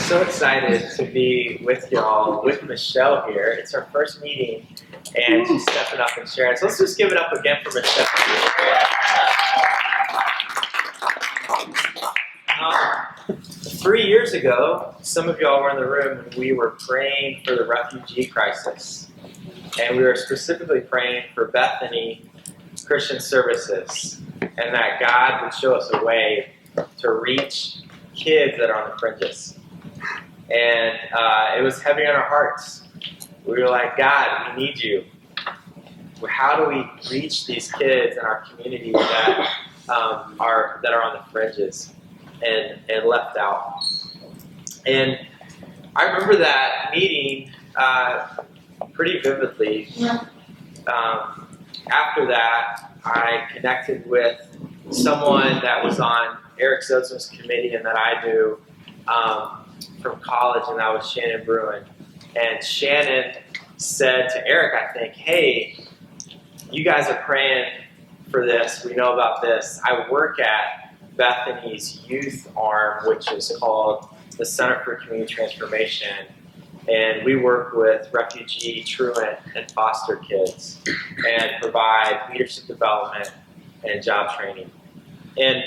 so excited to be with y'all, with Michelle here. It's her first meeting, and she's stepping up and sharing. So let's just give it up again for Michelle. 3 years ago, some of y'all were in the room when we were praying for the refugee crisis. And we were specifically praying for Bethany Christian Services, and that God would show us a way to reach kids that are on the fringes. And it was heavy on our hearts. We were like, God, we need you. How do we reach these kids in our community that are on the fringes and left out? And I remember that meeting pretty vividly. After that, I connected with someone that was on Eric Zotzman's committee and that I knew from college, and that was Shannon Bruin. And Shannon said to Eric, I think, hey, you guys are praying for this. We know about this. I work at Bethany's youth arm, which is called the Center for Community Transformation. And we work with refugee, truant, and foster kids and provide leadership development and job training. And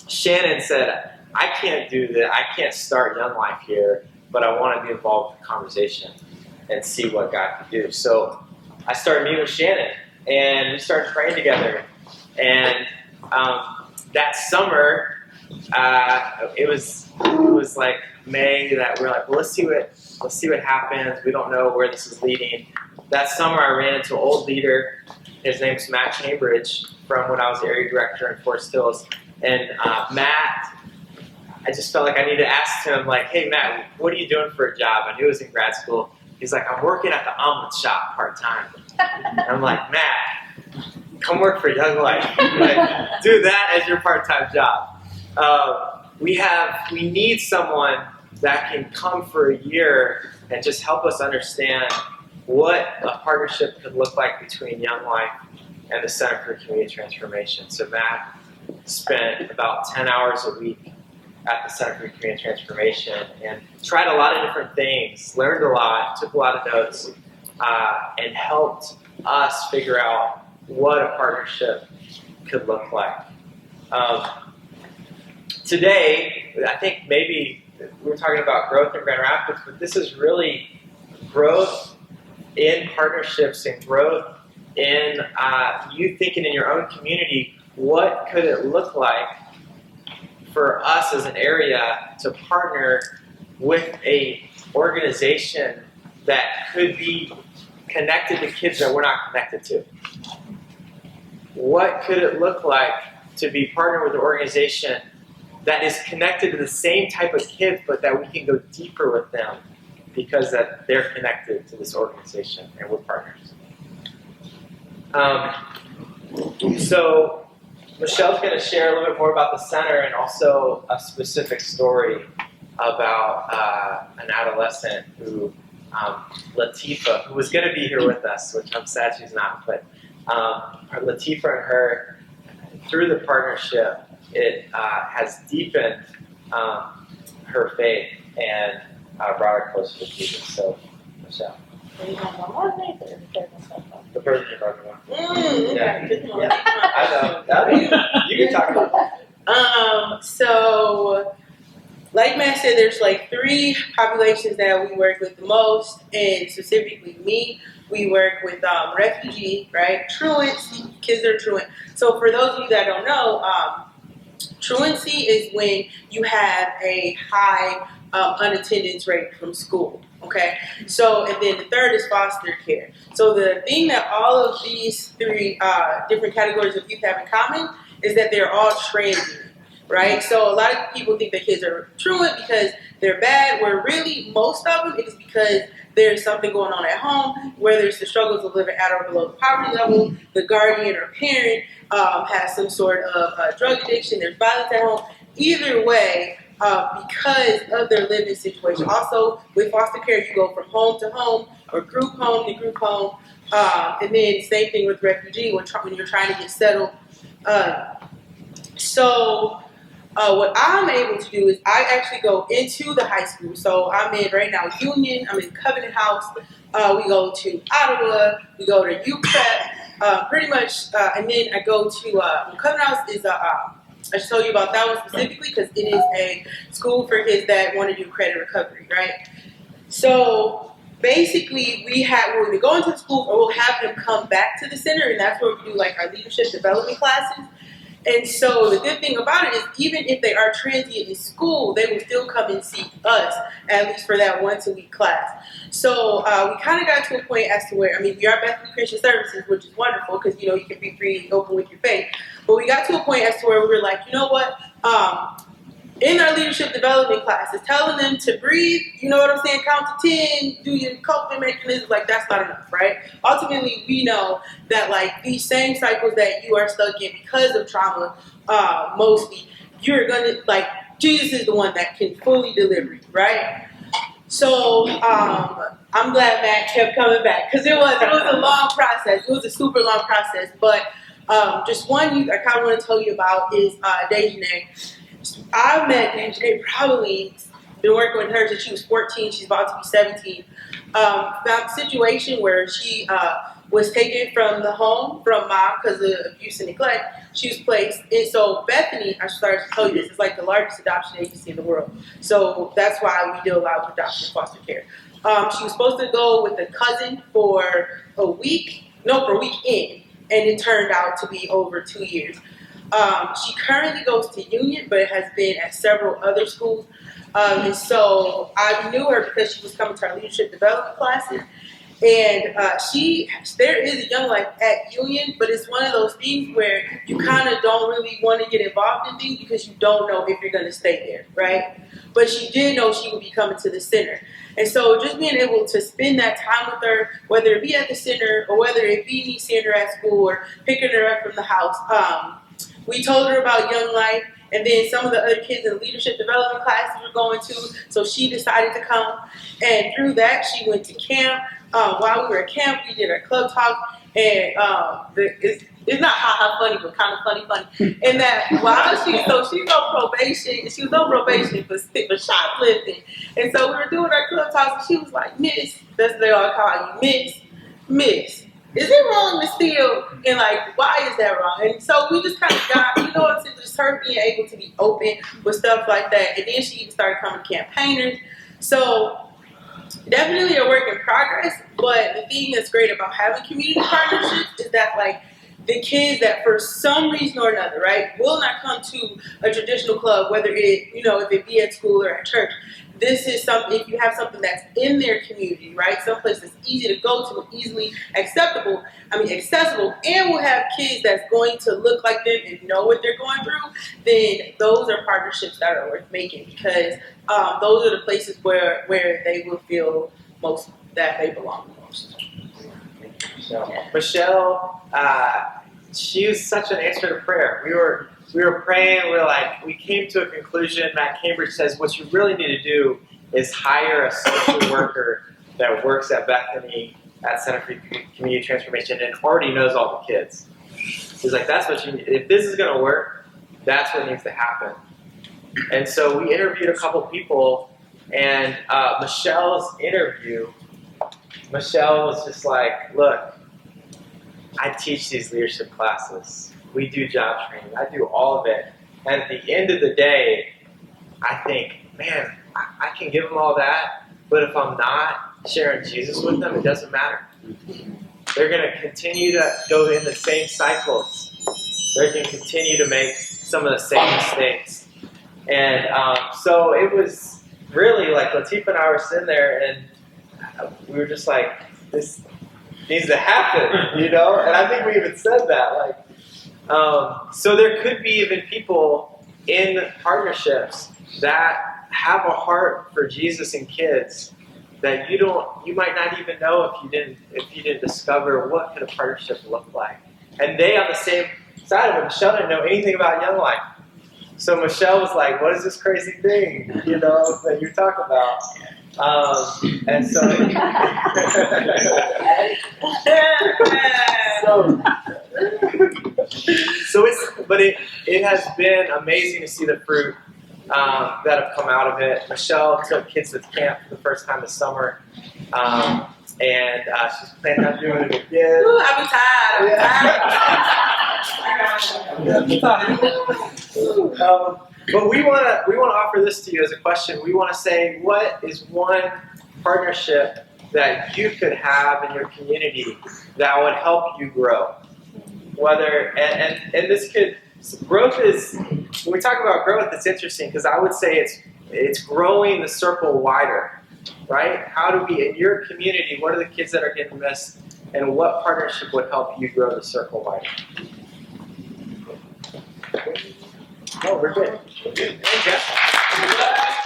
Shannon said, I can't do that. I can't start Young Life here, but I want to be involved in the conversation and see what God can do. So I started meeting with Shannon, and we started praying together. And that summer, it was like May that we're like, well, let's see what happens. We don't know where this is leading. That summer, I ran into an old leader. His name's Matt Cambridge from when I was the area director in Forest Hills. And Matt, I just felt like I needed to ask him, like, hey, Matt, what are you doing for a job? I knew he was in grad school. He's like, I'm working at the omelet shop part-time. And I'm like, Matt, come work for Young Life. Like, do that as your part-time job. We need someone that can come for a year and just help us understand what a partnership could look like between Young Life and the Center for Community Transformation. So Matt spent about 10 hours a week at the Center for Community Transformation and tried a lot of different things, learned a lot, took a lot of notes, and helped us figure out what a partnership could look like. Today, I think maybe we were talking about growth in Grand Rapids, but this is really growth in partnerships and growth in you thinking in your own community, what could it look like for us as an area to partner with a organization that could be connected to kids that we're not connected to? What could it look like to be partnered with an organization that is connected to the same type of kids, but that we can go deeper with them because that they're connected to this organization and we're partners? So Michelle's going to share a little bit more about the center and also a specific story about an adolescent who, Latifa, who was going to be here with us, which I'm sad she's not, but Latifa and her, through the partnership, it has deepened her faith and brought her closer to Jesus. So, Michelle. The person you're talking about. Yeah. I know. You can talk about that. So, like Matt said, there's like 3 populations that we work with the most, and specifically me. We work with refugee, right? Truants, kids that are truant. So for those of you that don't know, truancy is when you have a high unattendance rate from school, okay? So, and then the third is foster care. So the thing that all of these 3 different categories of youth have in common is that they're all transient, right? So a lot of people think that kids are truant because they're bad, where really most of them it is because there's something going on at home, where there's the struggles of living at or below the poverty level, the guardian or parent has some sort of drug addiction, there's violence at home. Either way, because of their living situation. Also, with foster care, you go from home to home or group home to group home. And then same thing with refugee when you're trying to get settled. So What I'm able to do is I actually go into the high school. So I'm in right now Union, I'm in Covenant House. We go to Ottawa, we go to UPrep, pretty much, and then I go to Covenant House is I should tell you about that one specifically because it is a school for kids that want to do credit recovery, right? So basically, when we go into the school, or we'll have them come back to the center, and that's where we do like our leadership development classes. And so the good thing about it is even if they are transient in school, they will still come and see us, at least for that once-a-week class. So we kind of got to a point as to where, we are Bethany Christian Services, which is wonderful because, you can be free and open with your faith. But we got to a point as to where we were like, you know what? In our leadership development classes, telling them to breathe, you know what I'm saying, count to 10, do your coping mechanisms, like that's not enough, right? Ultimately, we know that like these same cycles that you are stuck in because of trauma, mostly, you're gonna, like, Jesus is the one that can fully deliver you, right? So I'm glad Matt kept coming back because it was a long process. It was a super long process, but just one youth I kind of want to tell you about is Dejane. I met Dejane, probably been working with her since she was 14. She's about to be 17. Found a situation where she was taken from the home from mom because of abuse and neglect. She was placed, and so Bethany, I started to tell you this, is like the largest adoption agency in the world. So that's why we do a lot of adoption and foster care. She was supposed to go with a cousin for a week in, and it turned out to be over 2 years. She currently goes to Union, but has been at several other schools. And so I knew her because she was coming to our leadership development classes. And there is a Young Life at Union, but it's one of those things where you kind of don't really want to get involved in things because you don't know if you're going to stay there, right? But she did know she would be coming to the center. And so just being able to spend that time with her, whether it be at the center or whether it be me seeing her at school or picking her up from the house, we told her about Young Life, and then some of the other kids in the leadership development classes were going to, so she decided to come. And through that, she went to camp. While we were at camp, we did our club talk, and it's not ha-ha funny, but kind of funny. And that while she's on probation, she was on probation for shoplifting. And so we were doing our club talks, and she was like, Miss, that's what they all call you, Miss. Is it wrong to steal? And like, why is that wrong? And so we just kind of got, just her being able to be open with stuff like that. And then she even started coming to campaigners. So definitely a work in progress. But the thing that's great about having community partnerships is that like the kids that for some reason or another, right, will not come to a traditional club, whether if it be at school or at church. This is something, if you have something that's in their community, right? Someplace that's easy to go to, easily accessible, and will have kids that's going to look like them and know what they're going through, then those are partnerships that are worth making because those are the places where they will feel most that they belong the most. Michelle, she was such an answer to prayer. We were praying, we came to a conclusion. Matt Cambridge says what you really need to do is hire a social worker that works at Bethany at Center for Community Transformation and already knows all the kids. He's like, that's what you need. If this is going to work, that's what needs to happen. And so we interviewed a couple people, and Michelle's interview, Michelle was just like, look, I teach these leadership classes. We do job training. I do all of it. And at the end of the day, I think, man, I can give them all that, but if I'm not sharing Jesus with them, it doesn't matter. They're going to continue to go in the same cycles. They're going to continue to make some of the same mistakes. And so it was really like Latifah and I were sitting there, and we were just like, this needs to happen, And I think we even said that, so there could be even people in partnerships that have a heart for Jesus and kids that you might not even know if you didn't discover what could a partnership look like. And they on the same side of it, Michelle didn't know anything about Young Life. So Michelle was like, what is this crazy thing, that you talk about? And so, has been amazing to see the fruit that have come out of it. Michelle took kids to camp for the first time this summer, and she's planning on doing it again. Ooh, I'm tired. But we want to offer this to you as a question. We want to say, what is one partnership that you could have in your community that would help you grow? Whether and this could growth is, when we talk about growth, it's interesting because I would say it's growing the circle wider, right? How do we, in your community, what are the kids that are getting missed, and what partnership would help you grow the circle wider? Oh, we're good. Thanks, Jeff.